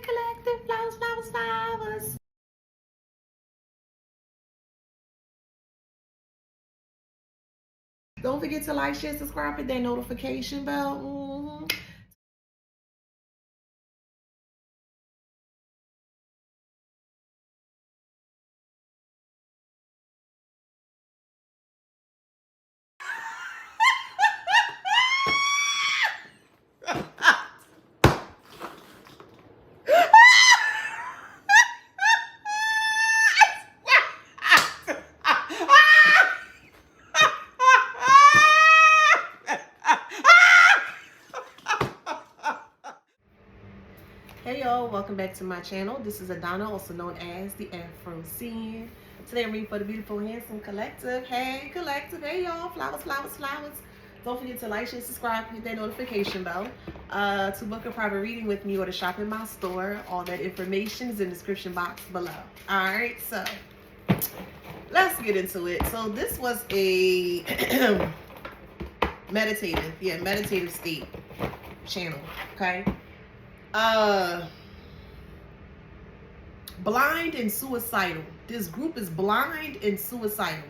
collective flowers, flowers, flowers. Don't forget to like, share, subscribe, hit that notification bell. Hey y'all, welcome back to my channel. This is Adana, also known as TheAfrozen. Today I'm reading for the beautiful, handsome collective. Hey collective, hey y'all, flowers, flowers, flowers. Don't forget to like, share, subscribe, hit that notification bell. To book a private reading with me or to shop in my store, all that information is in the description box below. Alright, so let's get into it. So this was a meditative state channel, okay? Blind and suicidal. This group is blind and suicidal.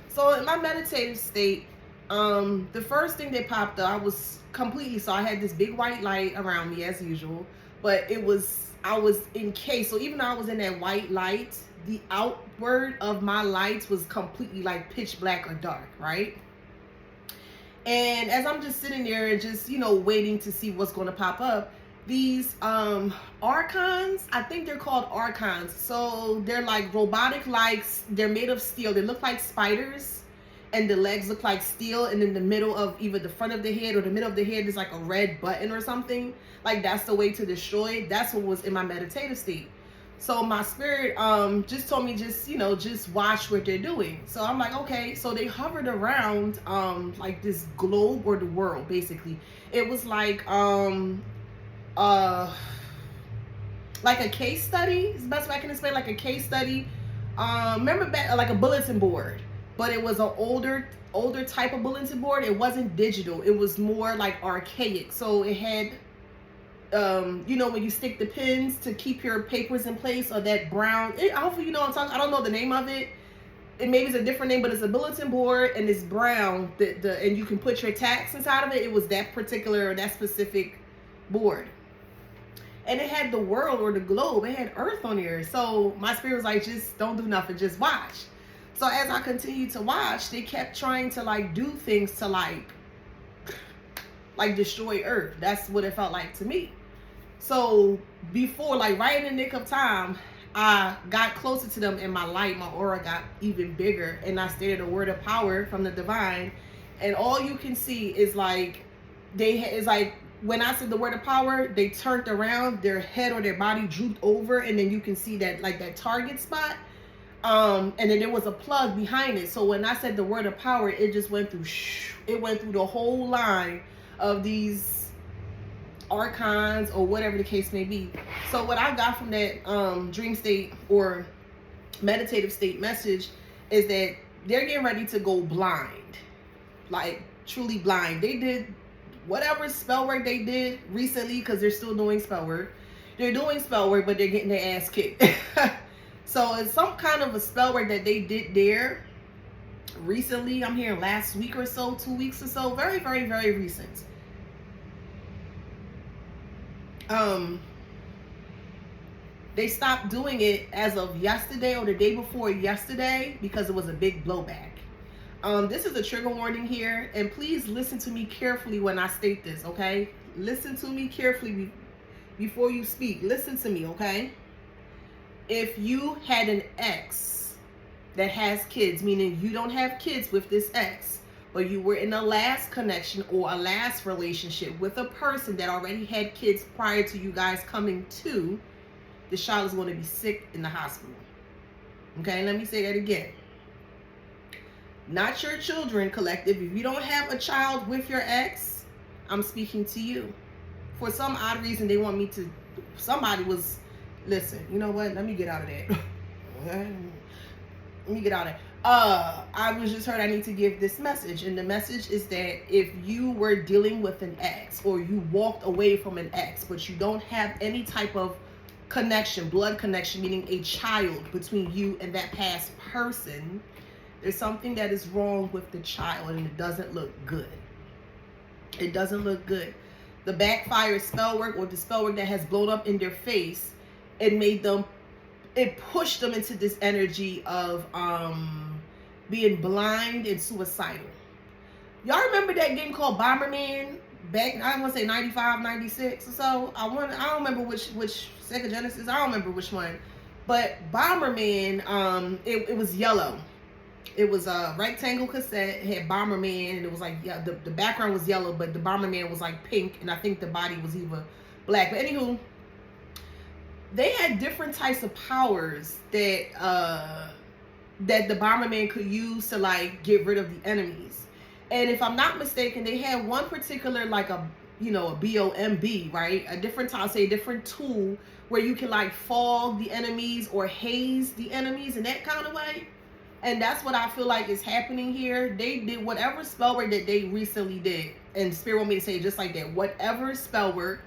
So in my meditative state, the first thing that popped up, I was completely, so I had this big white light around me as usual, but I was encased. So even though I was in that white light, the outward of my lights was completely like pitch black or dark, right? And as I'm just sitting there and just, waiting to see what's going to pop up, these archons, I think they're called archons. So they're like robotic likes. They're made of steel. They look like spiders, and the legs look like steel. And in the middle of either the front of the head or the middle of the head is like a red button or something. Like that's the way to destroy it. That's what was in my meditative state. So my spirit just told me just watch what they're doing. So I'm like, okay. So they hovered around like this globe or the world, basically. It was like a case study is the best way I can explain, like a case study. Remember back, like a bulletin board, but it was an older type of bulletin board. It wasn't digital, it was more like archaic. So it had when you stick the pins to keep your papers in place, or that brown, hopefully you know what I'm talking. I don't know the name of it. It maybe it's a different name, but it's a bulletin board and it's brown, and you can put your tax inside of it. It was that particular, that specific board. And it had the world or the globe. It had Earth on there. So my spirit was like, just don't do nothing, just watch. So as I continued to watch, they kept trying to like do things to like destroy Earth. That's what it felt like to me. So before, like right in the nick of time, I got closer to them, and my light, my aura got even bigger, and I stated a word of power from the divine. And all you can see is like when I said the word of power, they turned around, their head or their body drooped over, and then you can see that like that target spot. And then there was a plug behind it. So when I said the word of power, it just went through, it went through the whole line of these archons or whatever the case may be. So what I got from that dream state or meditative state message is that they're getting ready to go blind, like truly blind. They did whatever spell work they did recently, because they're still doing spell work. They're doing spell work, but they're getting their ass kicked. So it's some kind of a spell work that they did there recently. I'm hearing last week or so, 2 weeks or so. Very, very, very recent. They stopped doing it as of yesterday or the day before yesterday because it was a big blowback. This is a trigger warning here, and please listen to me carefully when I state this, okay? Listen to me carefully before you speak. Listen to me, okay? If you had an ex that has kids, meaning you don't have kids with this ex, but you were in a last connection or a last relationship with a person that already had kids prior to you guys coming to, the child is going to be sick in the hospital. Okay, let me say that again. Not your children, collective. If you don't have a child with your ex, I'm speaking to you. For some odd reason, they want me to, listen, you know what? Let me get out of that. Okay? Let me get out of that. I was just heard I need to give this message. And the message is that if you were dealing with an ex, or you walked away from an ex, but you don't have any type of connection, blood connection, meaning a child between you and that past person. There's something that is wrong with the child, and it doesn't look good. It doesn't look good. The backfired spell work, or the spell work that has blown up in their face, it pushed them into this energy of being blind and suicidal. Y'all remember that game called Bomberman back, I want to say 95, 96 or so? I don't remember which Sega Genesis, I don't remember which one. But Bomberman, it was yellow. It was a rectangle cassette. It had Bomberman, and it was like, yeah, the background was yellow, but the Bomberman was like pink, and I think the body was either black. But anywho, they had different types of powers that the Bomberman could use to like get rid of the enemies. And if I'm not mistaken, they had one particular like a BOMB, right? A different time, say a different tool where you can like fog the enemies or haze the enemies in that kind of way. And that's what I feel like is happening here. They did whatever spell work that they recently did. And Spirit want me to say it just like that. Whatever spell work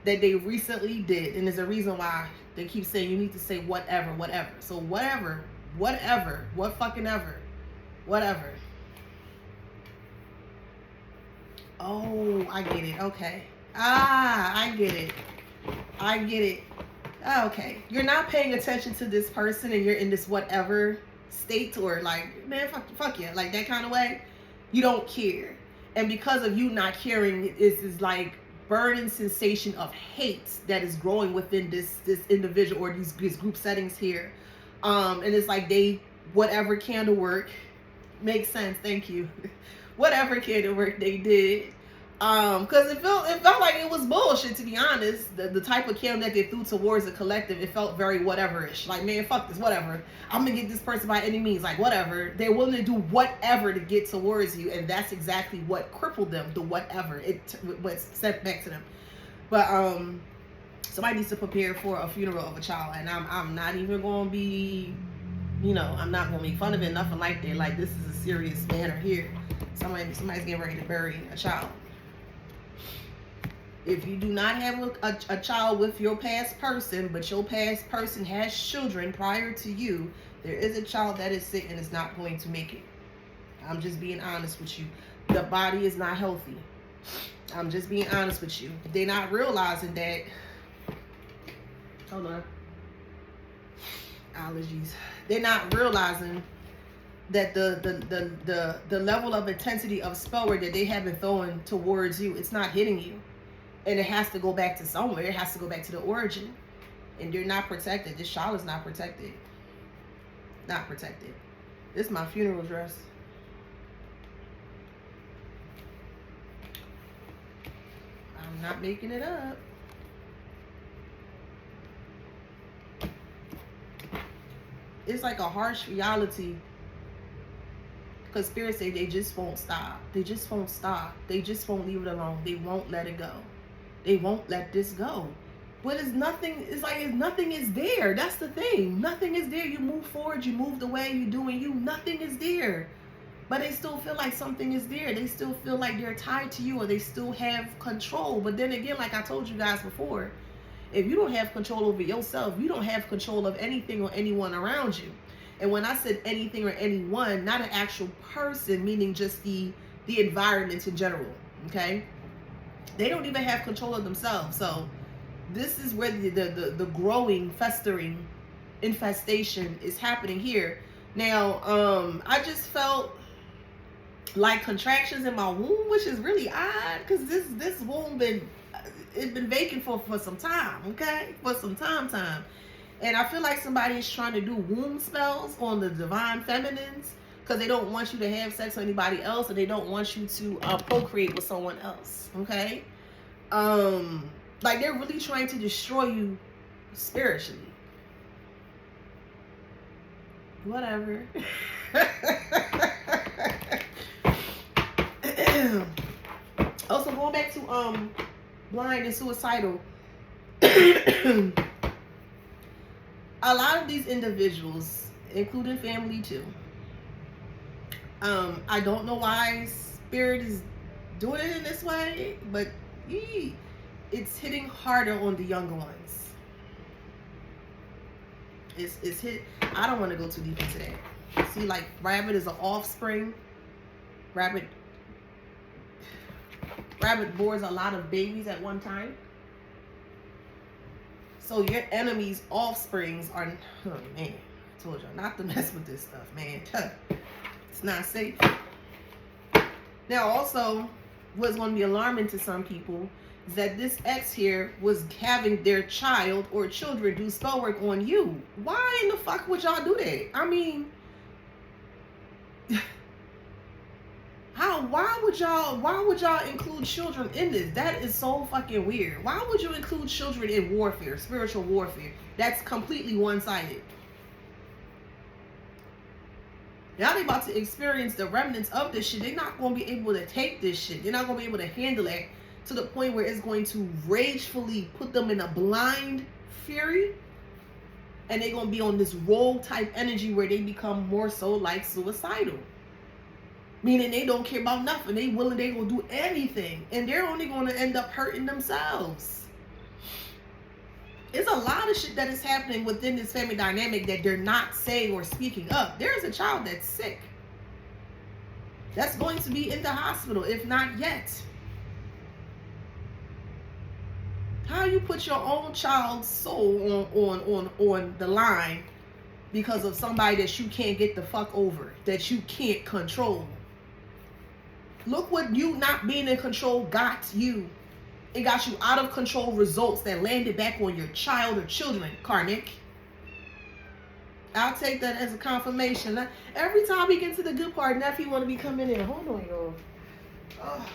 that they recently did. And there's a reason why they keep saying you need to say whatever. So whatever, what fucking ever, whatever. Oh, I get it. Okay. I get it. Okay. You're not paying attention to this person, and you're in this whatever state, or like, man, fuck yeah, like that kind of way. You don't care. And because of you not caring, is like burning sensation of hate that is growing within this individual, or these group settings here. And it's like whatever candle work makes sense. Thank you. Whatever candle work they did. Because it felt like it was bullshit, to be honest. The type of candle that they threw towards the collective, it felt very whatever-ish. Like, man, fuck this, whatever. I'm gonna get this person by any means, like whatever. They're willing to do whatever to get towards you, and that's exactly what crippled them. The whatever, what's sent back to them. But somebody needs to prepare for a funeral of a child, and I'm not even gonna be, I'm not gonna make fun of it, nothing like that. Like, this is a serious matter here. Somebody's getting ready to bury a child. If you do not have a child with your past person, but your past person has children prior to you, there is a child that is sick and is not going to make it. I'm just being honest with you. The body is not healthy. I'm just being honest with you. They're not realizing that. Hold on. Allergies. They're not realizing that the level of intensity of spell work that they have been throwing towards you, it's not hitting you. And it has to go back to somewhere. It has to go back to the origin. And you're not protected. This child is not protected. Not protected. This is my funeral dress. I'm not making it up. It's like a harsh reality. Because Spirit say they just won't stop. They just won't stop. They just won't leave it alone. They won't let it go. They won't let this go. But it's nothing is there. That's the thing. Nothing is there. You move forward, you move the way you're doing you. Nothing is there. But they still feel like something is there. They still feel like they're tied to you, or they still have control. But then again, like I told you guys before, if you don't have control over yourself, you don't have control of anything or anyone around you. And when I said anything or anyone, not an actual person, meaning just the environment in general, okay? They don't even have control of themselves. So this is where the growing, festering infestation is happening here. Now, I just felt like contractions in my womb, which is really odd, because this womb it's been vacant for some time, okay? For some time. And I feel like somebody is trying to do womb spells on the divine feminines, because they don't want you to have sex with anybody else, and they don't want you to procreate with someone else, okay? Like, they're really trying to destroy you spiritually. Whatever. Also, going back to blind and suicidal. A lot of these individuals, including family too, I don't know why Spirit is doing it in this way, but it's hitting harder on the younger ones. It's hit. I don't want to go too deep into that. See, like rabbit is an offspring. Rabbit bores a lot of babies at one time. So your enemy's offsprings are, oh man, I told y'all not to mess with this stuff, man. It's not safe. Now also, what's going to be alarming to some people is that this ex here was having their child or children do spell work on you. Why in the fuck would y'all do that? I mean, why would y'all include children in this? That is so fucking weird. Why would you include children in warfare, spiritual warfare? That's completely one-sided. Now they about to experience the remnants of this shit. They're not going to be able to take this shit. They're not going to be able to handle it to the point where it's going to ragefully put them in a blind fury. And they're going to be on this rogue type energy where they become more so like suicidal. Meaning they don't care about nothing. They going to do anything. And they're only going to end up hurting themselves. It's a lot of shit that is happening within this family dynamic that they're not saying or speaking up. There's a child that's sick. That's going to be in the hospital, if not yet. How you put your own child's soul on the line because of somebody that you can't get the fuck over, that you can't control. Look what you not being in control got you. It got you out of control results that landed back on your child or children, karmic. I'll take that as a confirmation. Every time we get to the good part, nephew want to be coming in. Hold on, y'all. Oh.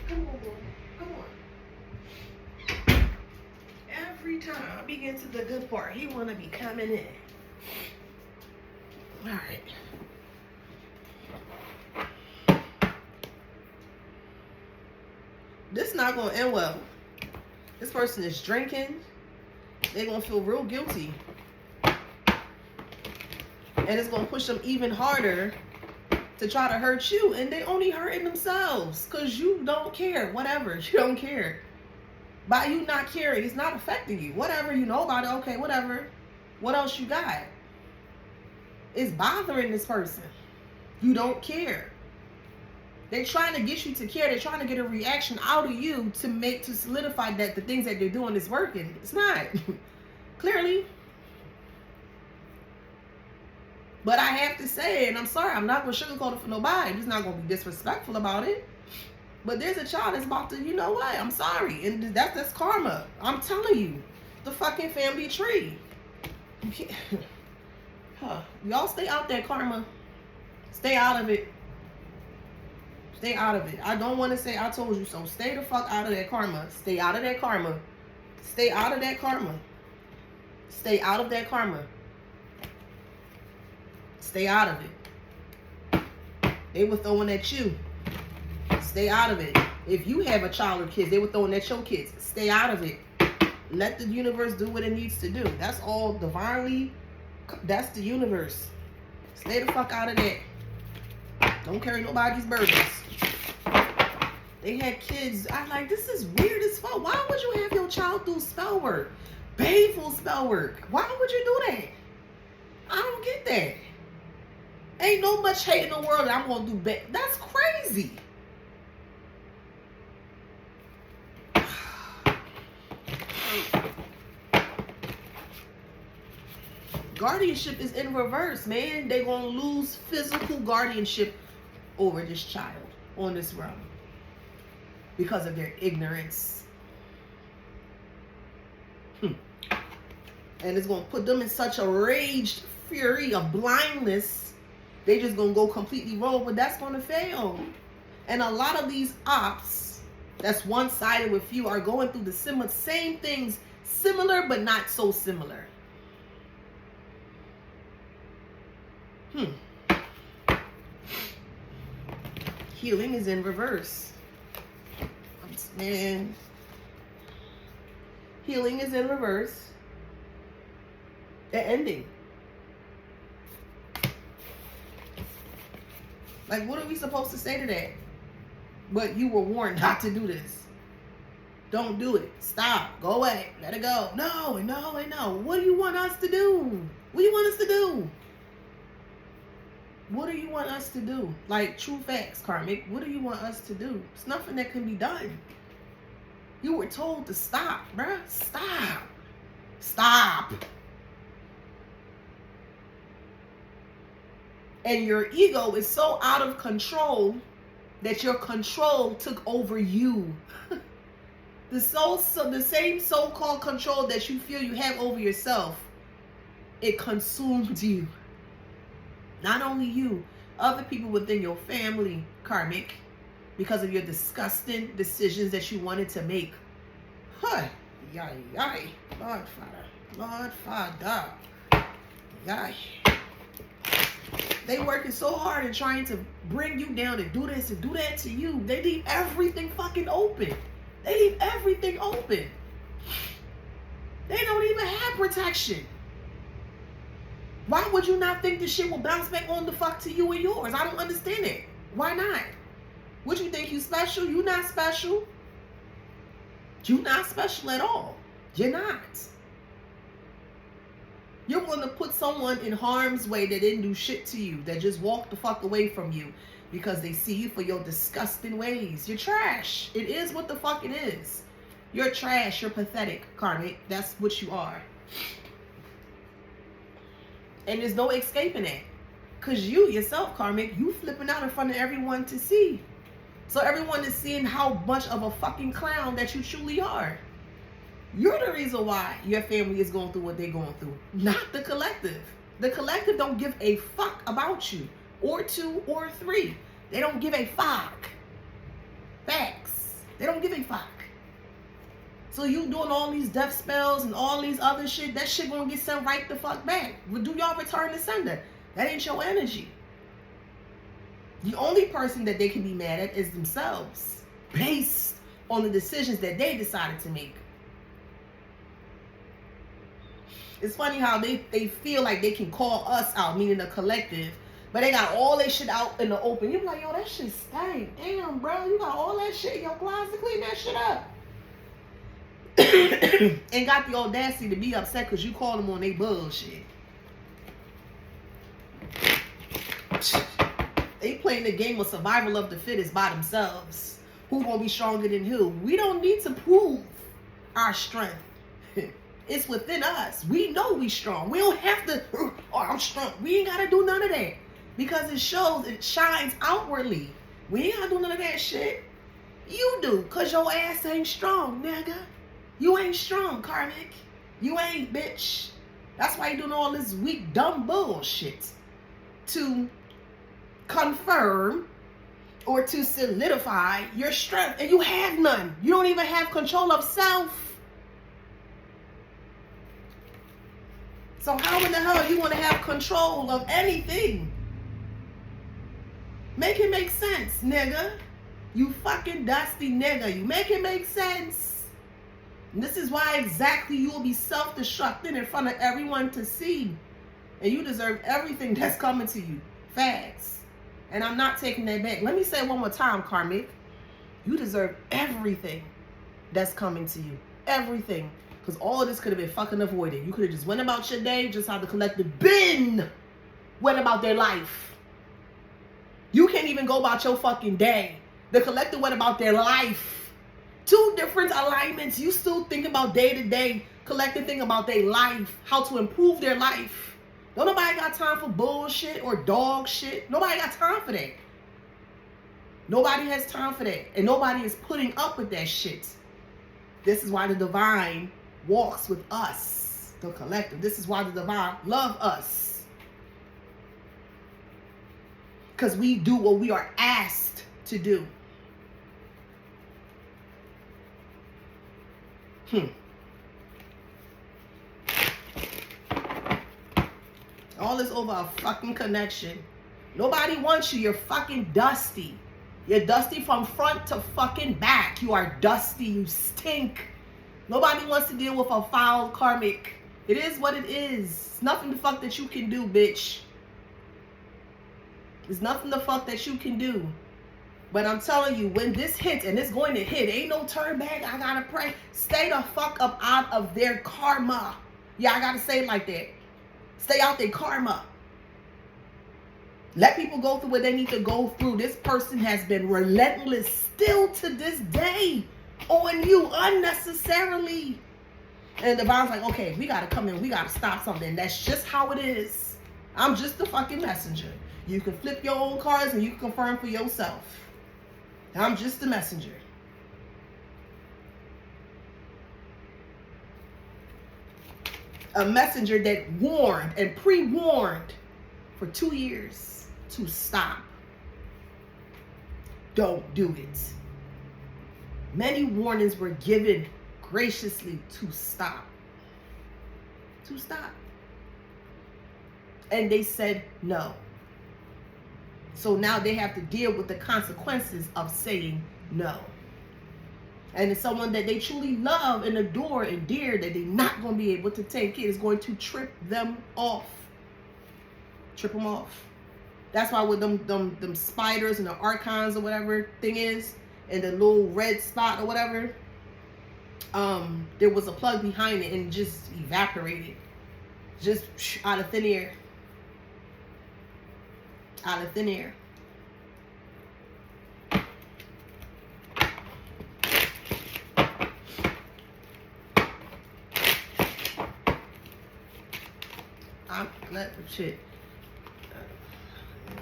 Come on, boy. Come on. Every time we get to the good part, he want to be coming in. All right. This not going to end well. This person is drinking. They're going to feel real guilty. And it's going to push them even harder to try to hurt you. And they only hurting themselves because you don't care. Whatever. You don't care. By you not caring, it's not affecting you. Whatever you know about it, okay, whatever. What else you got? It's bothering this person. You don't care. They're trying to get you to care. They're trying to get a reaction out of you to solidify that the things that they're doing is working. It's not. Clearly. But I have to say, and I'm sorry, I'm not going to sugarcoat it for nobody. I'm just not going to be disrespectful about it. But there's a child that's about to, you know what? I'm sorry. And that's karma. I'm telling you. The fucking family tree. Y'all stay out there, karma. Stay out of it. Stay out of it. I don't want to say I told you so. Stay the fuck out of that karma. Stay out of that karma. Stay out of that karma. Stay out of that karma. Stay out of it. They were throwing at you. Stay out of it. If you have a child or kids, they were throwing at your kids. Stay out of it. Let the universe do what it needs to do. That's all divinely. That's the universe. Stay the fuck out of that. Don't carry nobody's burdens. They had kids. I'm like, this is weird as fuck. Why would you have your child do spell work? Painful spell work. Why would you do that? I don't get that. Ain't no much hate in the world that I'm going to do bad. That's crazy. Guardianship is in reverse, man. They're going to lose physical guardianship over this child on this realm because of their ignorance. And it's going to put them in such a raged fury of blindness. They just going to go completely wrong, but that's going to fail. And a lot of these ops that's one-sided with you are going through the same things, similar but not so similar. Healing is in reverse. Man. Healing is in reverse. The ending. Like, what are we supposed to say to that? But you were warned not to do this. Don't do it. Stop. Go away. Let it go. No, and no, and no. What do you want us to do? What do you want us to do? What do you want us to do? Like, true facts, karmic. What do you want us to do? It's nothing that can be done. You were told to stop, bruh. Stop. Stop. And your ego is so out of control that your control took over you. The same so-called control that you feel you have over yourself, it consumed you. Not only you, other people within your family, karmic, because of your disgusting decisions that you wanted to make. Huh. Yay, yay. Lord Father. Lord Father. Yay. They working so hard and trying to bring you down and do this and do that to you. They leave everything fucking open. They leave everything open. They don't even have protection. Why would you not think this shit will bounce back on the fuck to you and yours? I don't understand it. Why not? What you think, you special? You not special. You not special at all. You're not. You're going to put someone in harm's way that didn't do shit to you, that just walked the fuck away from you because they see you for your disgusting ways. You're trash. It is what the fuck it is. You're trash. You're pathetic, karmic. That's what you are. And there's no escaping it. Because you, yourself, karmic, you flipping out in front of everyone to see. So everyone is seeing how much of a fucking clown that you truly are. You're the reason why your family is going through what they're going through, not the collective. The collective don't give a fuck about you, or two, or three. They don't give a fuck. Facts. They don't give a fuck. So you doing all these death spells and all these other shit, that shit gonna get sent right the fuck back. Do y'all return to sender? That ain't your energy. The only person that they can be mad at is themselves, based on the decisions that they decided to make. It's funny how they feel like they can call us out, meaning the collective, but they got all their shit out in the open. You're like, yo, that shit stank. Damn, bro, you got all that shit in your closet, clean that shit up. And got the audacity to be upset because you called them on their bullshit. They playing the game of survival of the fittest by themselves. Who gonna be stronger than who? We don't need to prove our strength. It's within us. We know we strong. We don't have to, oh, I'm strong. We ain't gotta do none of that. Because it shows, it shines outwardly. We ain't gotta do none of that shit. You do, cause your ass ain't strong, nigga. You ain't strong, karmic. You ain't, bitch. That's why you doing all this weak, dumb bullshit. To confirm or to solidify your strength. And you have none. You don't even have control of self. So how in the hell you want to have control of anything? Make it make sense, nigga. You fucking dusty nigga. You make it make sense. And this is why exactly you will be self-destructing in front of everyone to see. And you deserve everything that's coming to you. Facts. And I'm not taking that back. Let me say it one more time, karmic. You deserve everything that's coming to you. Everything. Because all of this could have been fucking avoided. You could have just went about your day just how the collective went about their life. You can't even go about your fucking day. The collective went about their life. Two different alignments. You still think about day to day. Collective think about their life. How to improve their life. Don't nobody got time for bullshit or dog shit. Nobody got time for that. Nobody has time for that. And nobody is putting up with that shit. This is why the divine walks with us, the collective. This is why the divine love us. Because we do what we are asked to do. All this over a fucking connection. Nobody wants you. You're fucking dusty. You're dusty from front to fucking back. You are dusty. You stink. Nobody wants to deal with a foul karmic. It is what it is. Nothing the fuck that you can do, bitch. There's nothing the fuck that you can do. But I'm telling you, when this hits, and it's going to hit, ain't no turn back. I gotta pray. Stay the fuck up out of their karma. Yeah, I gotta say it like that. Stay out their karma. Let people go through what they need to go through. This person has been relentless still to this day on you unnecessarily. And the divine's like, okay, we gotta come in. We gotta stop something. That's just how it is. I'm just the fucking messenger. You can flip your own cards and you can confirm for yourself. I'm just the messenger. A messenger that warned and pre-warned for 2 years to stop. Don't do it. Many warnings were given graciously to stop. To stop. And they said no. So now they have to deal with the consequences of saying no. And it's someone that they truly love and adore and dear that they're not going to be able to take it. It's going to trip them off. Trip them off. That's why with them spiders and the archons or whatever thing is, and the little red spot or whatever, there was a plug behind it and it just evaporated. Just out of thin air. Out of thin air. Shit.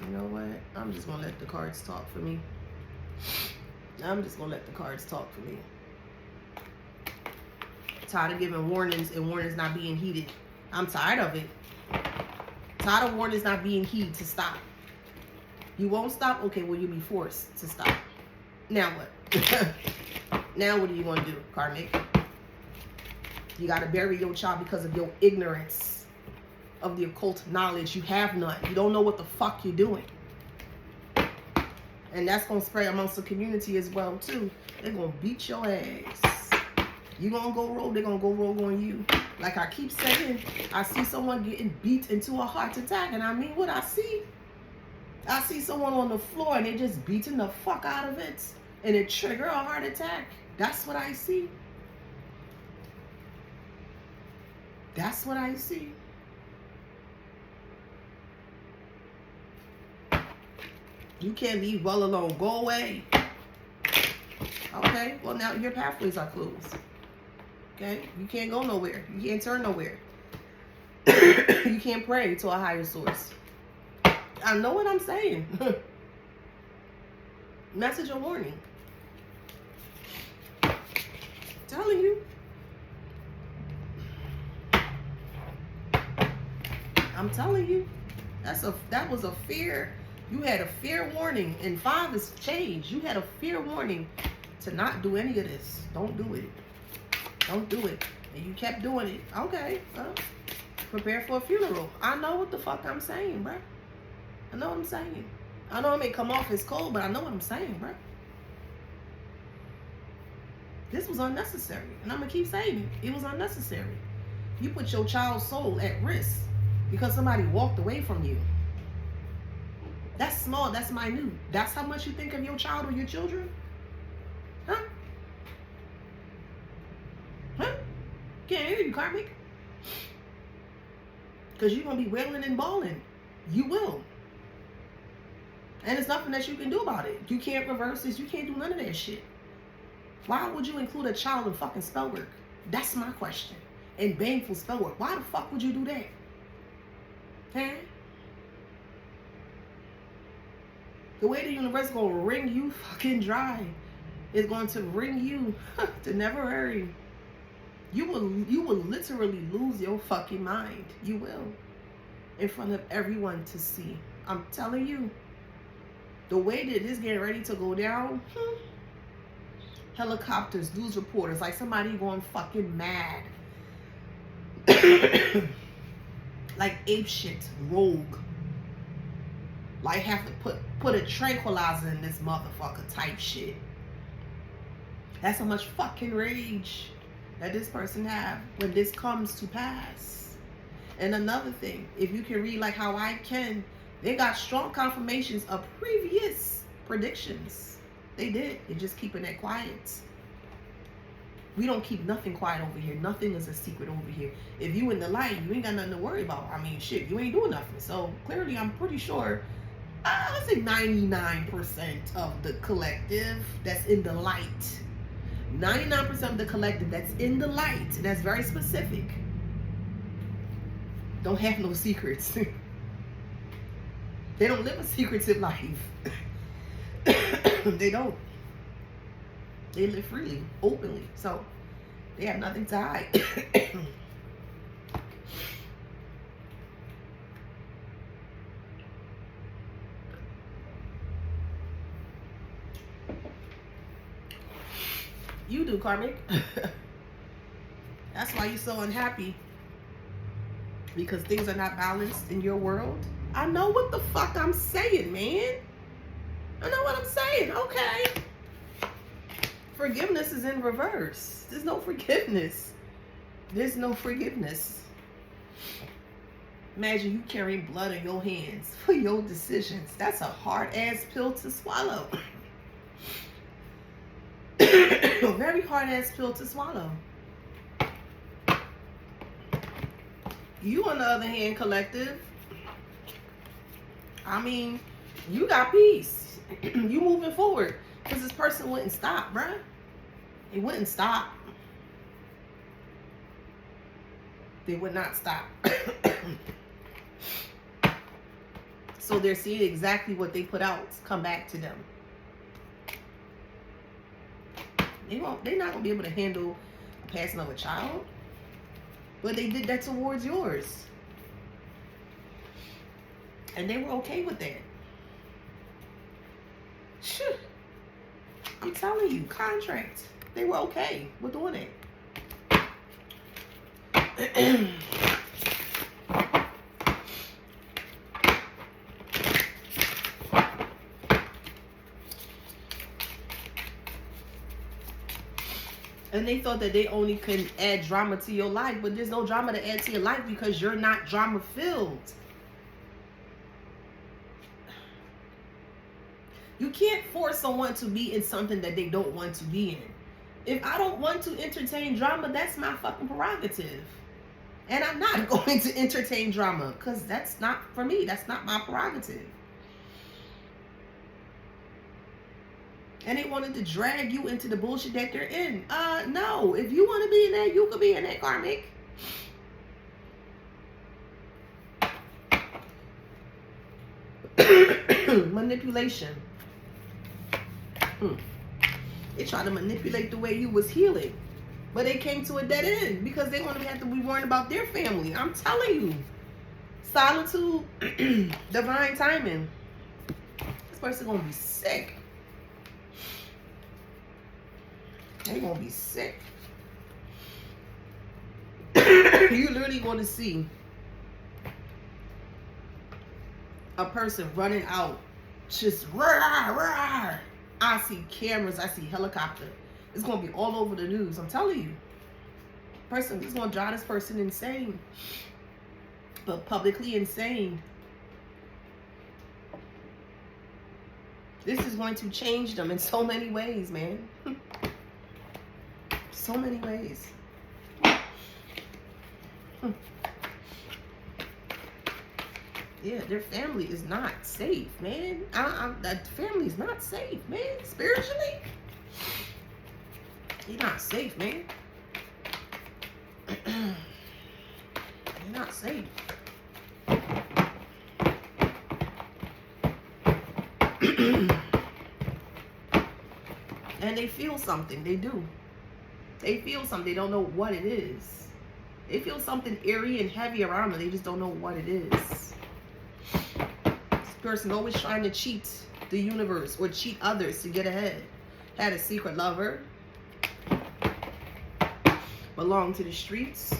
You know what? I'm just gonna let the cards talk for me. I'm just gonna let the cards talk for me. Tired of giving warnings and warnings not being heeded. I'm tired of it. Tired of warnings not being heeded to stop. You won't stop? Okay, well, you'll be forced to stop. Now what? Now what are you going to do, karmic? You got to bury your child because of your ignorance of the occult knowledge. You have none. You don't know what the fuck you're doing. And that's going to spread amongst the community as well, too. They're going to beat your ass. You going to go rogue, they're going to go rogue on you. Like I keep saying, I see someone getting beat into a heart attack. And I mean what I see. I see someone on the floor and they're just beating the fuck out of it. And it trigger a heart attack. That's what I see. That's what I see. You can't leave well alone. Go away. Okay? Well, now your pathways are closed. Okay? You can't go nowhere. You can't turn nowhere. You can't pray to a higher source. I know what I'm saying. Message or warning. Telling you. I'm telling you. That was a fear. You had a fear warning. And 5 is change. You had a fear warning to not do any of this. Don't do it. Don't do it. And you kept doing it. Okay. Prepare for a funeral. I know what the fuck I'm saying, bruh. I know what I'm saying. I know it may come off as cold, but I know what I'm saying, bro. This was unnecessary. And I'm going to keep saying it. It was unnecessary. You put your child's soul at risk because somebody walked away from you. That's small. That's minute. That's how much you think of your child or your children? Huh? Huh? Can't hear you, karmic. Because you're going to be wailing and bawling. You will. And there's nothing that you can do about it. You can't reverse this. You can't do none of that shit. Why would you include a child in fucking spell work? That's my question. In baneful spell work. Why the fuck would you do that? Huh? The way the universe is going to wring you fucking dry is going to wring you to never hurry. You will literally lose your fucking mind. You will. In front of everyone to see. I'm telling you. The way that it's getting ready to go down, helicopters, news reporters, like somebody going fucking mad. Like ape shit, rogue. Like have to put a tranquilizer in this motherfucker type shit. That's how much fucking rage that this person have when this comes to pass. And another thing, if you can read like how I can, they got strong confirmations of previous predictions They did. They're just keeping that quiet. We don't keep nothing quiet over here. Nothing is a secret over here. If you in the light, you ain't got nothing to worry about. I mean, shit, you ain't doing nothing. So clearly, I'm pretty sure, let's say 99% of the collective that's in the light. 99% of the collective that's in the light, and that's very specific, don't have no secrets. They don't live a secretive life. They don't. They live freely, openly. So they have nothing to hide. You do, karmic. That's why you're so unhappy. Because things are not balanced in your world. I know what the fuck I'm saying, man. I know what I'm saying. Okay. Forgiveness is in reverse. There's no forgiveness. There's no forgiveness. Imagine you carrying blood in your hands for your decisions. That's a hard-ass pill to swallow. A very hard-ass pill to swallow. You, on the other hand, collective, I mean, you got peace. You moving forward. Because this person wouldn't stop, bruh. They wouldn't stop. They would not stop. So they're seeing exactly what they put out come back to them. They're not going to be able to handle a passing of a child. But they did that towards yours. And they were okay with that. Shit. I'm telling you, contract. They were okay with doing it. And they thought that they only can add drama to your life, but there's no drama to add to your life because you're not drama filled. You can't force someone to be in something that they don't want to be in. If I don't want to entertain drama, that's my fucking prerogative. And I'm not going to entertain drama because that's not for me. That's not my prerogative. And they wanted to drag you into the bullshit that they're in. No. If you want to be in there, you could be in that, karmic. Manipulation. They tried to manipulate the way you was healing. But they came to a dead end because they want to have to be worrying about their family. I'm telling you. Solitude, divine timing. This person gonna be sick. They're gonna be sick. You literally gonna see a person running out, just rah, rah. I see cameras, I see helicopter. It's gonna be all over the news. I'm telling you. Person is gonna drive this person insane. But publicly insane. This is going to change them in so many ways, man. So many ways. Yeah, their family is not safe, man. That family is not safe, man. Spiritually, you're not safe, man. You're not safe. And they feel something. They do. They feel something. They don't know what it is. They feel something eerie and heavy around them. They just don't know what it is. This person always trying to cheat the universe or cheat others to get ahead. Had a secret lover. Belonged to the streets.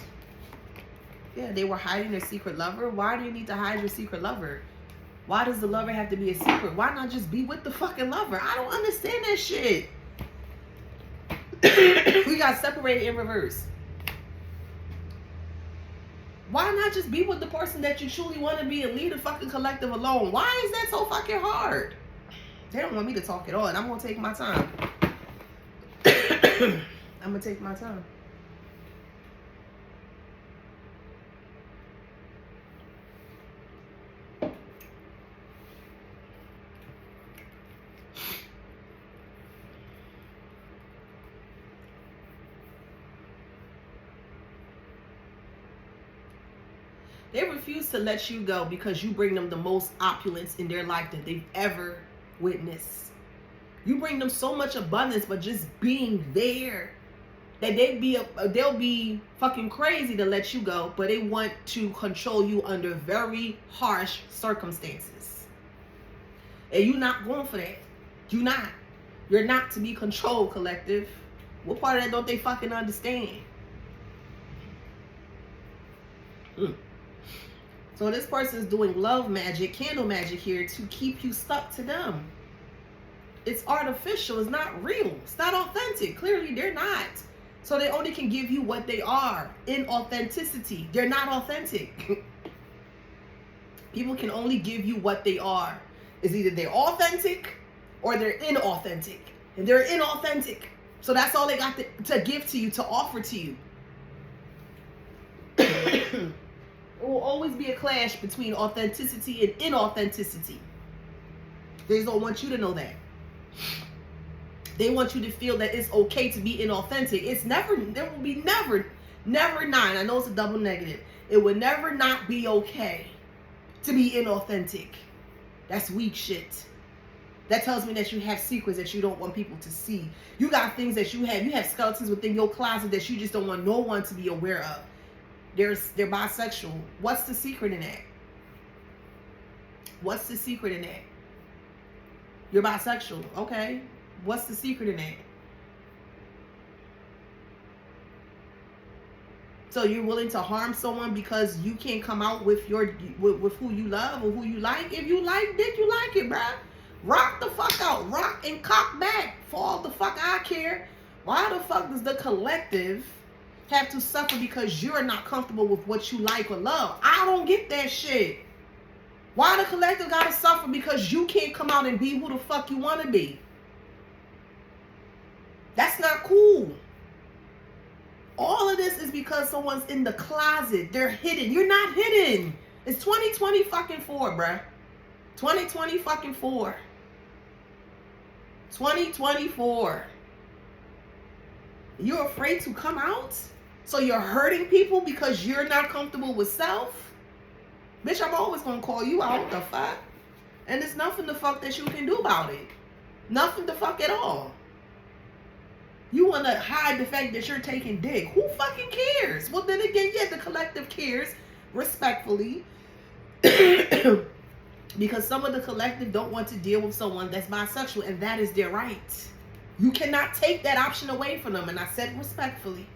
Yeah, they were hiding their secret lover. Why do you need to hide your secret lover? Why does the lover have to be a secret? Why not just be with the fucking lover? I don't understand that shit. We got separated in reverse. Why not just be with the person that you truly want to be and leave the fucking collective alone? Why is that so fucking hard? They don't want me to talk at all, and I'm gonna take my time. I'm gonna take my time. They refuse to let you go because you bring them the most opulence in their life that they've ever witnessed. You bring them so much abundance, but just being there, that they'll be fucking crazy to let you go, but they want to control you under very harsh circumstances. And you're not going for that. You're not. You're not to be controlled, collective. What part of that don't they fucking understand? So this person is doing love magic, candle magic here to keep you stuck to them. It's artificial. It's not real. It's not authentic. Clearly, they're not. So they only can give you what they are in authenticity. They're not authentic. People can only give you what they are. It's either they're authentic or they're inauthentic. And they're inauthentic. So that's all they got to give to you, to offer to you. It will always be a clash between authenticity and inauthenticity. They just don't want you to know that. They want you to feel that it's okay to be inauthentic. It's never, there will be never not. I know it's a double negative. It will never not be okay to be inauthentic. That's weak shit. That tells me that you have secrets that you don't want people to see. You got things that you have skeletons within your closet that you just don't want no one to be aware of. They're bisexual. What's the secret in that? What's the secret in that? You're bisexual. Okay. What's the secret in that? So you're willing to harm someone because you can't come out with with who you love or who you like? If you like dick, you like it, bruh. Rock the fuck out. Rock and cock back. For all the fuck I care. Why the fuck does the collective have to suffer because you're not comfortable with what you like or love? I don't get that shit. Why the collective gotta suffer because you can't come out and be who the fuck you want to be? That's not cool. All of this is because someone's in the closet. They're hidden. You're not hidden. It's 2020 fucking 4, bruh. 2020 fucking 4. 2024. You're afraid to come out? So you're hurting people because you're not comfortable with self? Bitch, I'm always gonna call you out. The fuck? And there's nothing the fuck that you can do about it. Nothing the fuck at all. You want to hide the fact that you're taking dick. Who fucking cares? Well, then again, yeah, the collective cares, respectfully. Because some of the collective don't want to deal with someone that's bisexual, and that is their right. You cannot take that option away from them, and I said respectfully.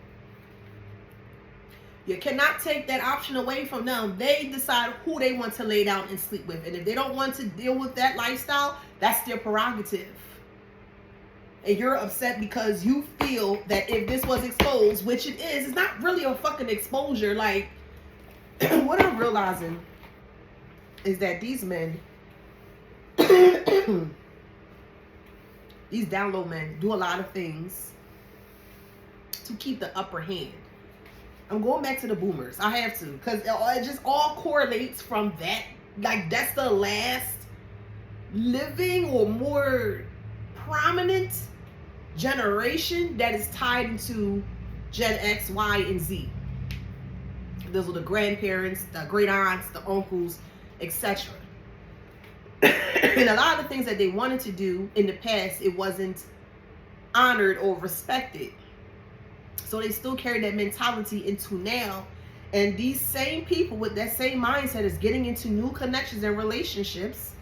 You cannot take that option away from them. They decide who they want to lay down and sleep with. And if they don't want to deal with that lifestyle, that's their prerogative. And you're upset because you feel that if this was exposed, which it is, it's not really a fucking exposure. Like, what I'm realizing is that these men, these down low men, do a lot of things to keep the upper hand. I'm going back to the boomers. I have to, because it just all correlates from that. Like, that's the last living or more prominent generation that is tied into Gen X, Y, and Z. Those are the grandparents, the great aunts, the uncles, etc. And a lot of the things that they wanted to do in the past, it wasn't honored or respected. So they still carry that mentality into now. And these same people with that same mindset is getting into new connections and relationships.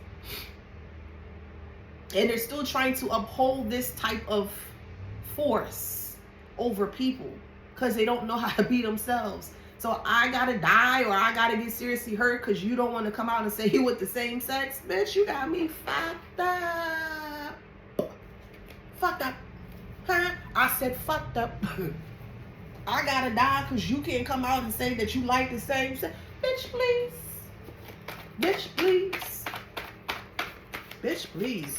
And they're still trying to uphold this type of force over people because they don't know how to be themselves. So I gotta die or I gotta get seriously hurt because you don't want to come out and say you with the same sex. Bitch, you got me fucked up. Fucked up. Huh? I said fucked up. I gotta die because you can't come out and say that you like the same sex. Bitch, please. Bitch, please. Bitch, please.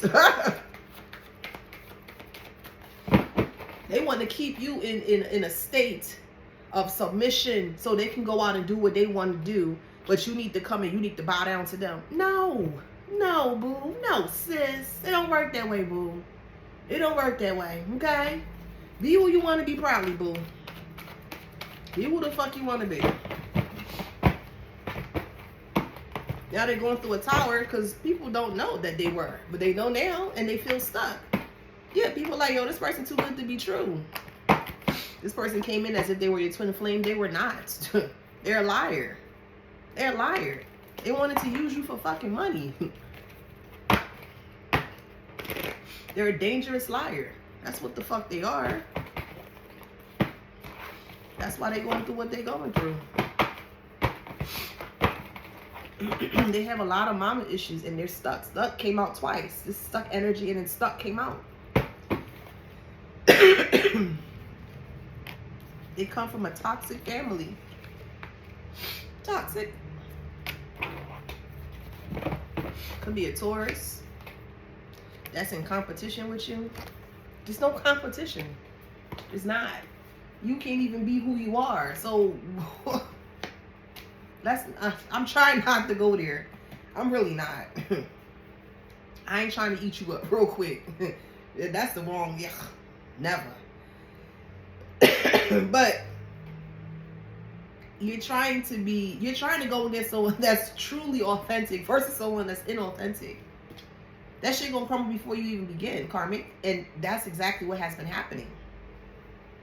They want to keep you in a state of submission so they can go out and do what they want to do, but you need to come and you need to bow down to them. No, no, boo. No, sis. It don't work that way, boo. It don't work that way, okay? Be who you want to be proudly, boo. Be who the fuck you want to be. Now they're going through a tower because people don't know that they were, but they know now and they feel stuck. Yeah, people like, yo, this person too good to be true. This person came in as if they were your twin flame. They were not. They're a liar. They're a liar. They wanted to use you for fucking money. They're a dangerous liar. That's what the fuck they are. That's why they're going through what they're going through. They have a lot of mama issues and they're stuck. Stuck came out twice. This stuck energy and then stuck came out. They come from a toxic family. Toxic. Could be a Taurus that's in competition with you. There's no competition. It's not. You can't even be who you are. So I'm trying not to go there. I'm really not. I ain't trying to eat you up real quick. That's the wrong, yeah, never. But you're trying to go against someone that's truly authentic versus someone that's inauthentic. That shit gonna crumble before you even begin, karmic. And that's exactly what has been happening.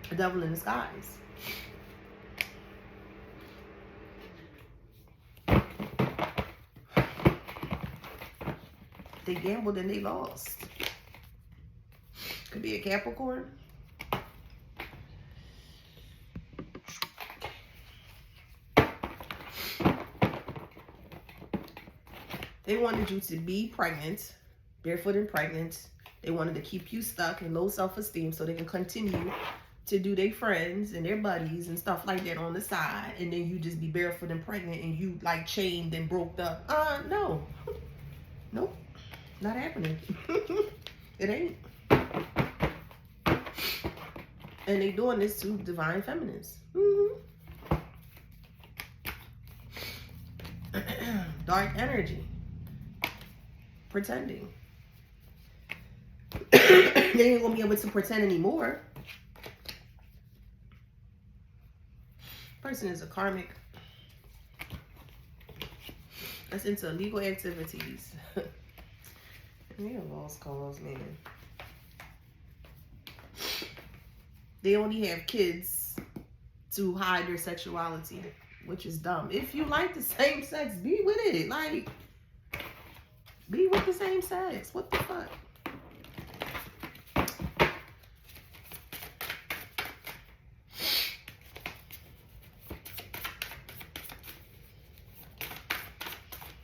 The devil in disguise. They gambled and they lost. Could be a Capricorn. They wanted you to be pregnant, barefoot and pregnant. They wanted to keep you stuck in low self-esteem so they can continue to do their friends and their buddies and stuff like that on the side. And then you just be barefoot and pregnant and you like chained and broke up. No. Nope. Not happening. It ain't. And they doing this to divine feminists. Dark energy. Pretending. They ain't gonna be able to pretend anymore. Person is a karmic. That's into illegal activities. They have lost cause, man. They only have kids to hide their sexuality, which is dumb. If you like the same sex, be with it. Like, be with the same sex. What the fuck?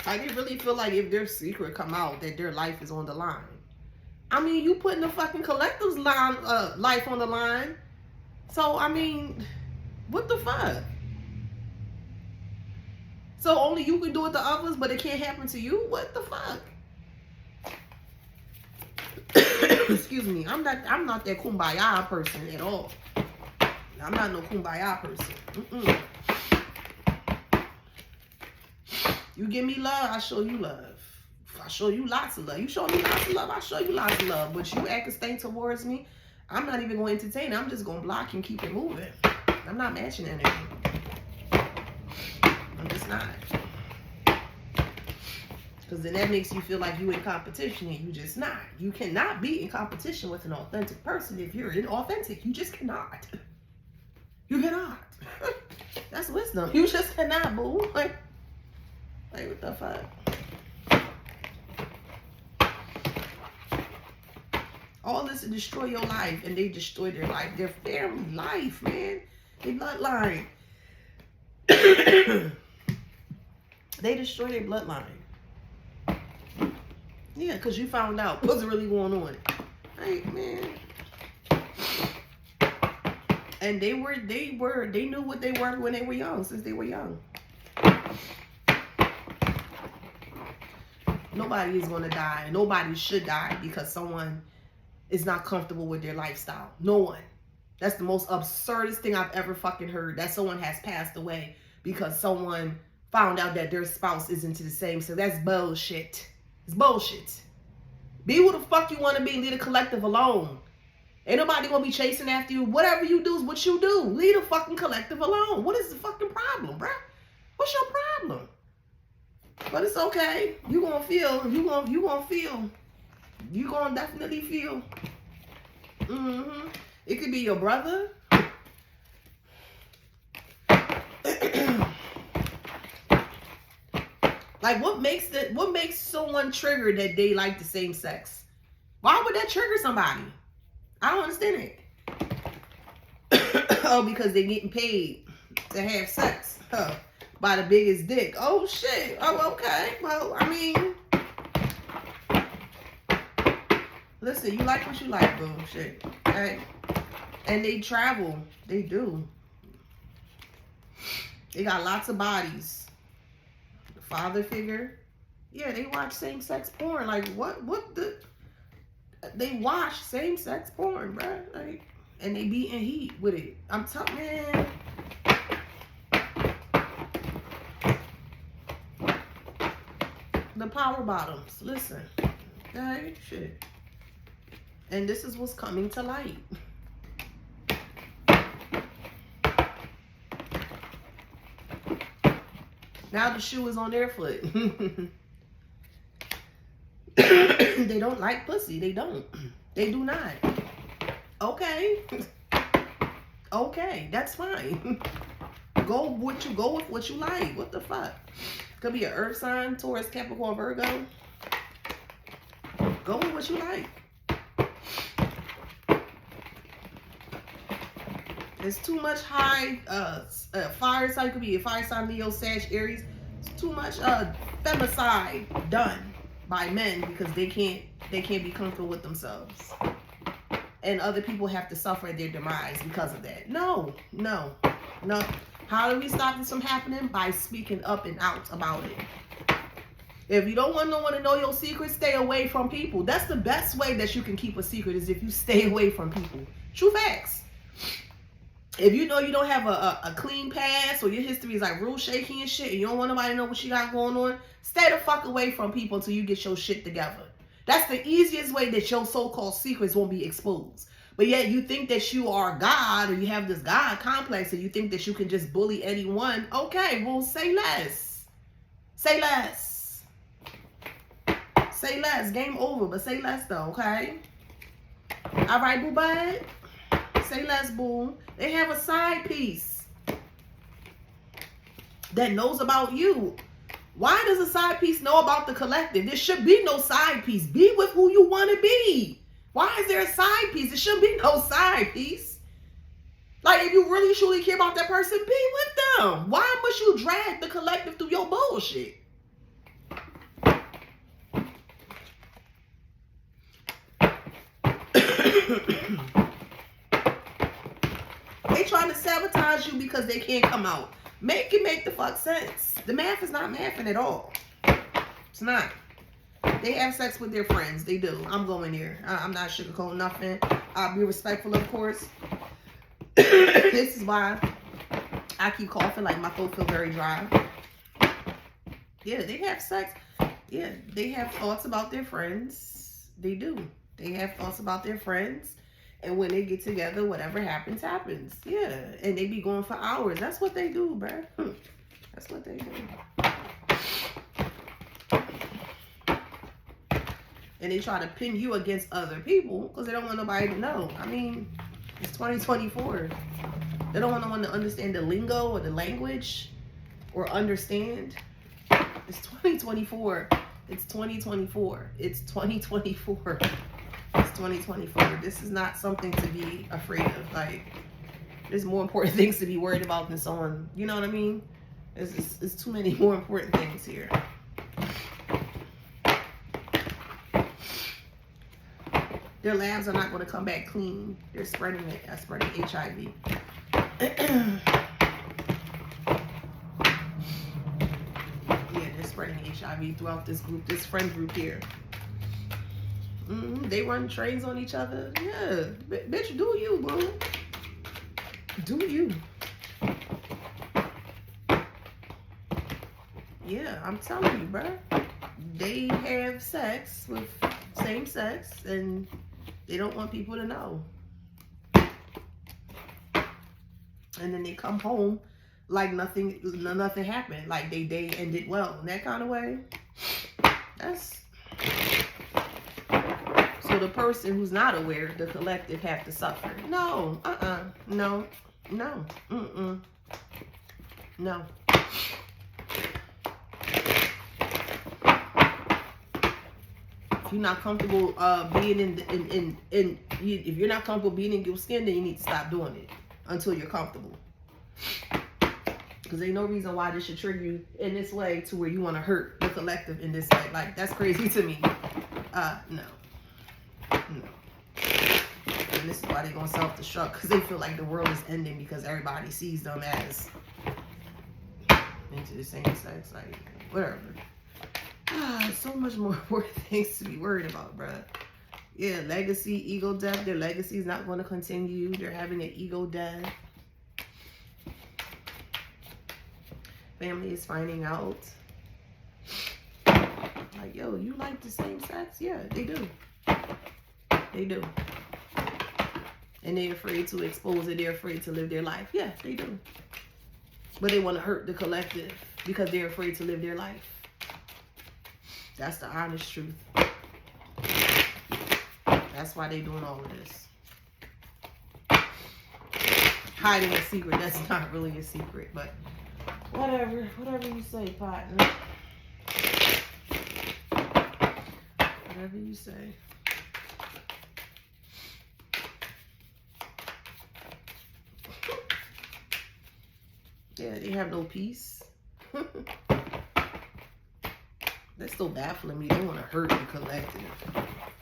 Like, they really feel like if their secret come out, that their life is on the line. I mean, you putting the fucking collective's life on the line. So, I mean, what the fuck? So only you can do it to others, but it can't happen to you? What the fuck? Excuse me. I'm not that kumbaya person at all. I'm not no kumbaya person. You give me love, I show you love. I show you lots of love. You show me lots of love, I show you lots of love. But you act a stink towards me, I'm not even going to entertain it. I'm just going to block and keep it moving. I'm not matching anything. I'm just not. Because then that makes you feel like you in competition and you just not. You cannot be in competition with an authentic person if you're inauthentic. You just cannot. You cannot. That's wisdom. You just cannot, boo. Like what the fuck? All this to destroy your life, and they destroy their life, their family life, man. Their bloodline. They destroy their bloodline. Yeah, because you found out what's really going on. Right, man. And they knew what they were when they were young, since they were young. Nobody is going to die. Nobody should die because someone is not comfortable with their lifestyle. No one. That's the most absurdest thing I've ever fucking heard. That someone has passed away because someone found out that their spouse isn't to the same. So that's bullshit. It's bullshit. Be who the fuck you want to be. Leave the collective alone. Ain't nobody gonna be chasing after you. Whatever you do is what you do. Leave the fucking collective alone. What is the fucking problem, bruh? What's your problem? But it's okay. You gonna feel. You gonna feel. You gonna definitely feel. It could be your brother. Like, what makes someone triggered that they like the same sex? Why would that trigger somebody? I don't understand it. Oh, because they're getting paid to have sex by the biggest dick. Oh, shit. Oh, okay. Well, I mean, listen, you like what you like, boo. Shit. Okay? And they travel. They do. They got lots of bodies. The father figure. Yeah, they watch same-sex porn. Like, what the... They watch same-sex porn, bruh. Like, and they be in heat with it. I'm telling man. The power bottoms. Listen. Okay, shit. And this is what's coming to light. Now the shoe is on their foot. They don't like pussy. They don't. They do not. Okay. Okay, that's fine. Go with what you like. What the fuck? Could be an earth sign, Taurus, Capricorn, Virgo. Go with what you like. There's too much high fire sign. Could be a fire sign, Leo, Sag, Aries. It's too much femicide done by men because they can't be comfortable with themselves, and other people have to suffer their demise because of that. No. How do we stop this from happening? By speaking up and out about it. If you don't want no one to know your secrets, stay away from people. That's the best way that you can keep a secret, is if you stay away from people. True facts. If you know you don't have a clean past, or your history is like real shaky and shit, and you don't want nobody to know what you got going on, stay the fuck away from people until you get your shit together. That's the easiest way that your so-called secrets won't be exposed. But yet you think that you are God, or you have this God complex, and you think that you can just bully anyone. Okay, well, say less. Say less. Say less. Game over, but say less though, okay? All right, boo bud. Say less, boo. They have a side piece that knows about you. Why does a side piece know about the collective? There should be no side piece. Be with who you want to be. Why is there a side piece? There should be no side piece. Like, if you really truly care about that person, be with them. Why must you drag the collective through your bullshit? They trying to sabotage you because they can't come out. Make the fuck sense. The math is not mathing at all. It's not. They have sex with their friends. They do. I'm going there. I'm not sugarcoating nothing. I'll be respectful, of course. This is why I keep coughing. Like, my throat feel very dry. Yeah, they have sex. Yeah, they have thoughts about their friends. They do. They have thoughts about their friends. And when they get together, whatever happens, happens. Yeah. And they be going for hours. That's what they do, bruh. That's what they do. And they try to pin you against other people because they don't want nobody to know. I mean, it's 2024. They don't want no one to understand the lingo or the language or understand. It's 2024. It's 2024. It's 2024. It's 2024. This is not something to be afraid of. Like, there's more important things to be worried about than someone, you know what I mean? There's too many more important things here. Their labs are not going to come back clean. They're spreading it. Spreading HIV. Yeah, they're spreading HIV. HIV throughout this group, this friend group here. They run trains on each other. Yeah, bitch, do you, bro? Do you? Yeah, I'm telling you, bro. They have sex with same sex, and they don't want people to know. And then they come home like nothing happened, like they day ended well, in that kind of way. That's so the person who's not aware, the collective, have to suffer. No, no, no, no. If you're not comfortable being if you're not comfortable being in your skin, then you need to stop doing it until you're comfortable. Because ain't no reason why this should trigger you in this way to where you want to hurt the collective in this way. Like, that's crazy to me. No. And this is why they're going to self-destruct, because they feel like the world is ending because everybody sees them as into the same sex. Like, whatever. So much more important things to be worried about, bruh. Yeah, legacy, ego death. Their legacy is not going to continue. They're having an ego death. Family is finding out. Like, yo, you like the same sex? Yeah, they do. They do. And they're afraid to expose it. They're afraid to live their life. Yeah, they do. But they want to hurt the collective because they're afraid to live their life. That's the honest truth. That's why they're doing all of this. Hiding a secret that's not really a secret, but whatever you say, partner. Whatever you say. Yeah, they have no peace. They're still baffling me. They want to hurt the collective.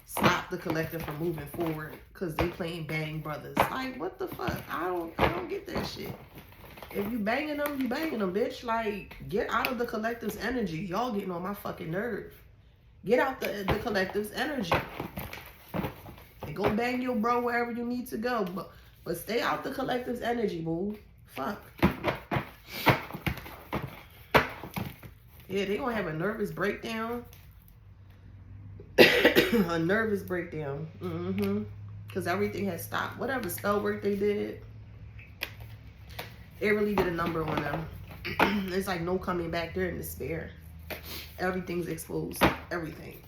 Stop the collective from moving forward because they playing Bang Brothers. Like, what the fuck? I don't get that shit. If you banging them, you banging them, bitch. Like, get out of the collective's energy. Y'all getting on my fucking nerve. Get out the collective's energy. And go bang your bro wherever you need to go. But stay out the collective's energy, boo. Fuck. Yeah, they gonna have a nervous breakdown. A nervous breakdown. Because everything has stopped. Whatever spell work they did, it really did a number on them. It's like no coming back. They're in despair. Everything's exposed. Everything.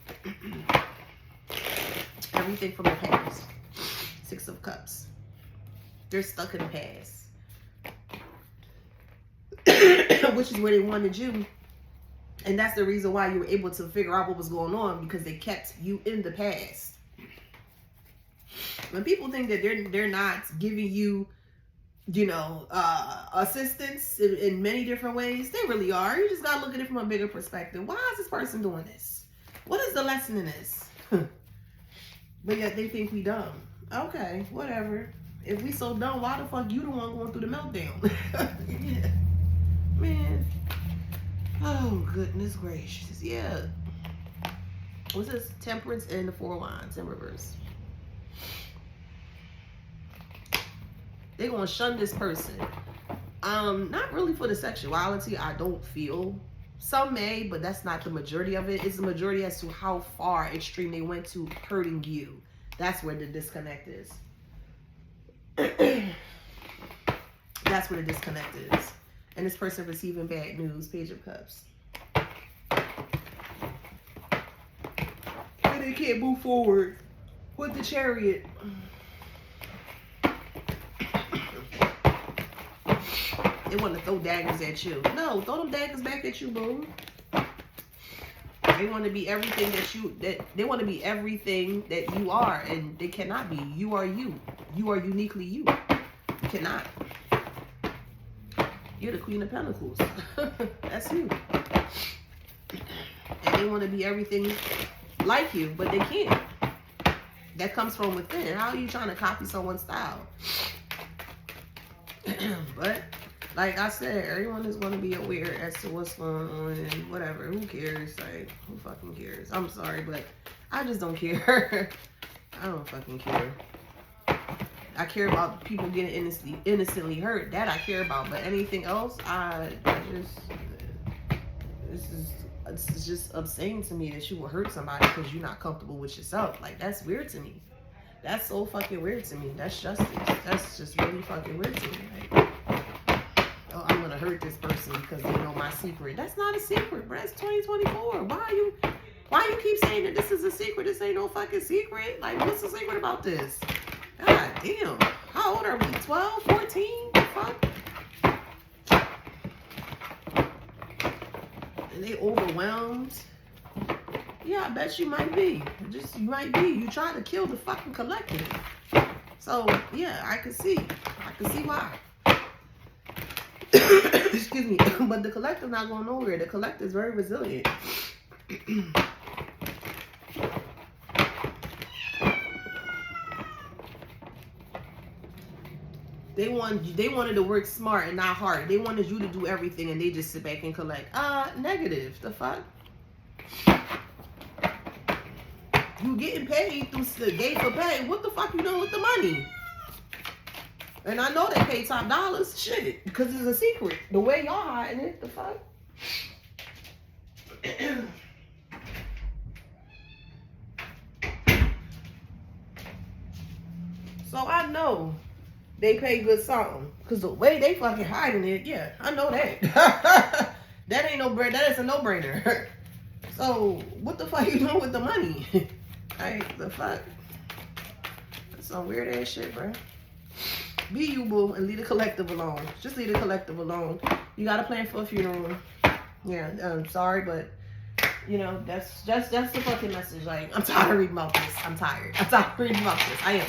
Everything from the past. 6 of Cups. They're stuck in the past. Which is where they wanted you. And that's the reason why you were able to figure out what was going on, because they kept you in the past. When people think that they're not giving you, assistance in many different ways, they really are. You just gotta look at it from a bigger perspective. Why is this person doing this? What is the lesson in this? But yet they think we dumb. Okay, whatever. If we so dumb, why the fuck you the one going through the meltdown? Yeah. Man. Oh, goodness gracious. Yeah. What's this? Temperance and the 4 Wands in reverse. They're going to shun this person. Not really for the sexuality, I don't feel. Some may, but that's not the majority of it. It's the majority as to how far extreme they went to hurting you. That's where the disconnect is. That's where the disconnect is. And this person receiving bad news. Page of Cups. And they can't move forward with the Chariot. They want to throw daggers at you. No, throw them daggers back at you, boo. They want to be everything they want to be everything that you are, and they cannot be. You are you. You are uniquely you. You cannot. You're the Queen of Pentacles. That's you. And they want to be everything like you, but they can't. That comes from within. How are you trying to copy someone's style? But like I said, everyone is going to be aware as to what's going on and whatever. Who cares? Like, who fucking cares? I'm sorry, but I just don't care. I don't fucking care. I care about people getting innocently hurt. That I care about. But anything else, this is just insane to me that you will hurt somebody because you're not comfortable with yourself. Like, that's weird to me. That's so fucking weird to me. That's justice. That's just really fucking weird to me. Like, oh, I'm gonna hurt this person because they know my secret. That's not a secret, bro. That's 2024. Why you keep saying that this is a secret? This ain't no fucking secret. Like, what's the secret about this? God damn. How old are we? 12? 14? Fuck. And they overwhelmed. Yeah, I bet you might be. You might be. You trying to kill the fucking collective. So, yeah, I can see. Why. Excuse me. But the collective not going nowhere. The collective is very resilient. They wanted to work smart and not hard. They wanted you to do everything and they just sit back and collect. Negative. The fuck? You getting paid through the gate for pay. What the fuck you doing with the money? And I know they pay top dollars. Shit. Because it's a secret. The way y'all hiding it. The fuck? So I know they pay good something. Because the way they fucking hiding it, yeah, I know that. That ain't no brainer. That is a no-brainer. So what the fuck you doing with the money? Like, the fuck? That's some weird ass shit, bro. Be you, boo, and leave the collective alone. Just leave the collective alone. You got a plan for a funeral. Yeah, I'm sorry, but you know, that's the fucking message. Like, I'm tired of reading about this. I'm tired of reading about this. I am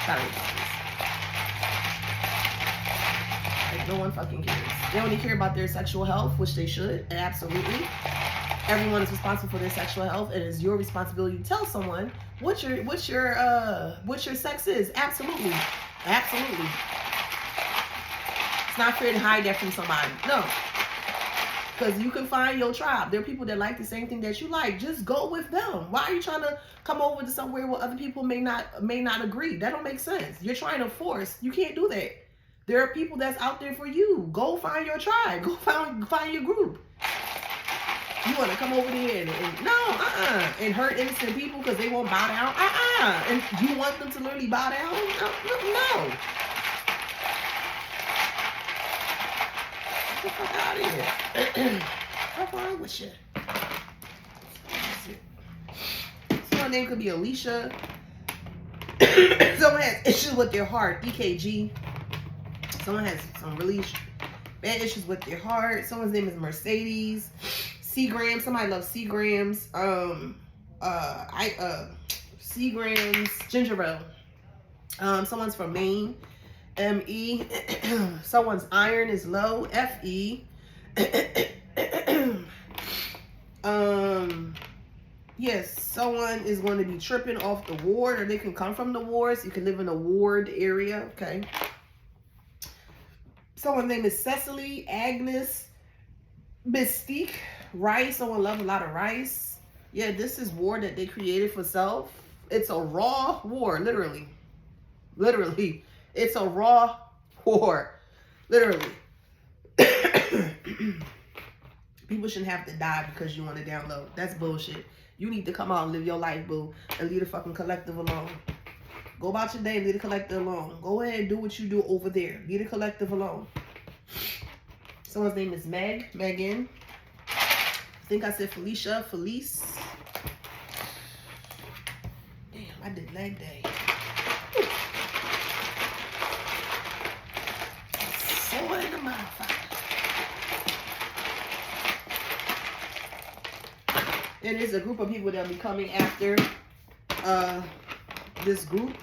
tired of reading about this. Like, no one fucking cares. They only care about their sexual health, which they should, absolutely. Everyone is responsible for their sexual health, and it's your responsibility to tell someone what your sex is. Absolutely. Absolutely. It's not fair to hide that from somebody. No. Because you can find your tribe. There are people that like the same thing that you like. Just go with them. Why are you trying to come over to somewhere where other people may not agree? That don't make sense. You're trying to force. You can't do that. There are people that's out there for you. Go find your tribe. Go find your group. You want to come over there and hurt innocent people because they won't bow down? And you want them to literally bow down? No. Get the fuck out of here. What's wrong with you? Someone's name could be Alicia. Someone has issues with their heart. EKG. Someone has some really bad issues with their heart. Someone's name is Mercedes. Seagrams. Somebody loves Seagrams. Seagrams. Ginger ale. Someone's from Maine. ME. Someone's iron is low. FE. Yes, someone is going to be tripping off the ward, or they can come from the wards. You can live in a ward area. Okay. Someone's name is Cecily, Agnes, Mystique, Rice. Someone loves a lot of rice. Yeah, this is war that they created for self. It's a raw war, literally. Literally. It's a raw war. Literally. People shouldn't have to die because you want to download. That's bullshit. You need to come out and live your life, boo. And leave the fucking collective alone. Go about your day and leave the collective alone. Go ahead and do what you do over there. Leave the collective alone. Someone's name is Megan. I think I said Felicia. Felice. Damn, I did leg day. So in the motherfucker. And there's a group of people that'll be coming after this group.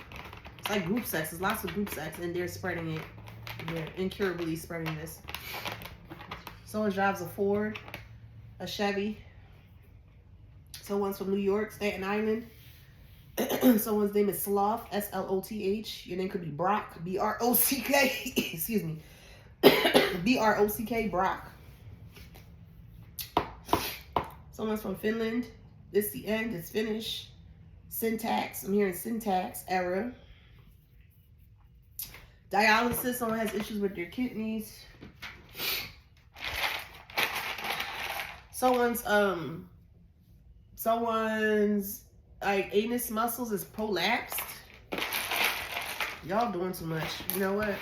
It's like group sex. There's lots of group sex, and they're spreading it. They're incurably spreading this. Someone drives a Ford, a Chevy. Someone's from New York, Staten Island. Someone's name is Sloth, Sloth. Your name could be Brock, Brock. Excuse me. B-R-O-C-K, Brock. Someone's from Finland. It's the end. It's finished. Syntax. I'm hearing syntax error. Dialysis. Someone has issues with their kidneys. Someone's like anus muscles is prolapsed. Y'all doing too much. You know what?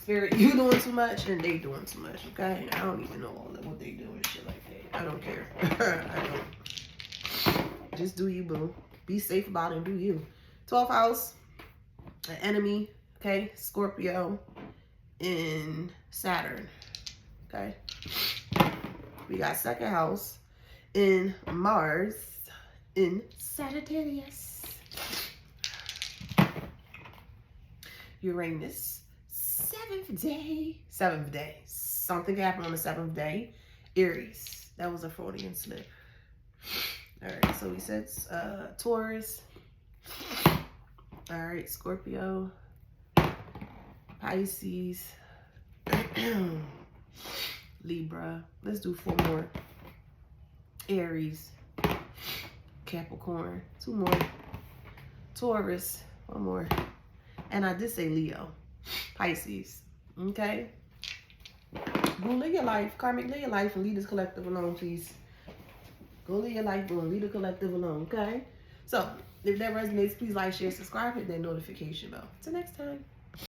Spirit, you doing too much and they doing too much, okay? I don't even know all that what they do and shit like that. I don't care. I don't. Just do you, boo. Be safe about it and do you. 12th house, an enemy, okay? Scorpio in Saturn, okay? We got second house in Mars in Sagittarius. Uranus, seventh day. Something happened on the 7th day. Aries. That was a Freudian slip. All right, so we said Taurus. All right, Scorpio, Pisces, Libra. Let's do 4 more. Aries, Capricorn, 2 more. Taurus, 1 more. And I did say Leo, Pisces. Okay? Go live your life. Karmic, live your life and leave this collective alone, please. Go live your life, go and leave the collective alone, okay? So, if that resonates, please like, share, subscribe, hit that notification bell. Till next time.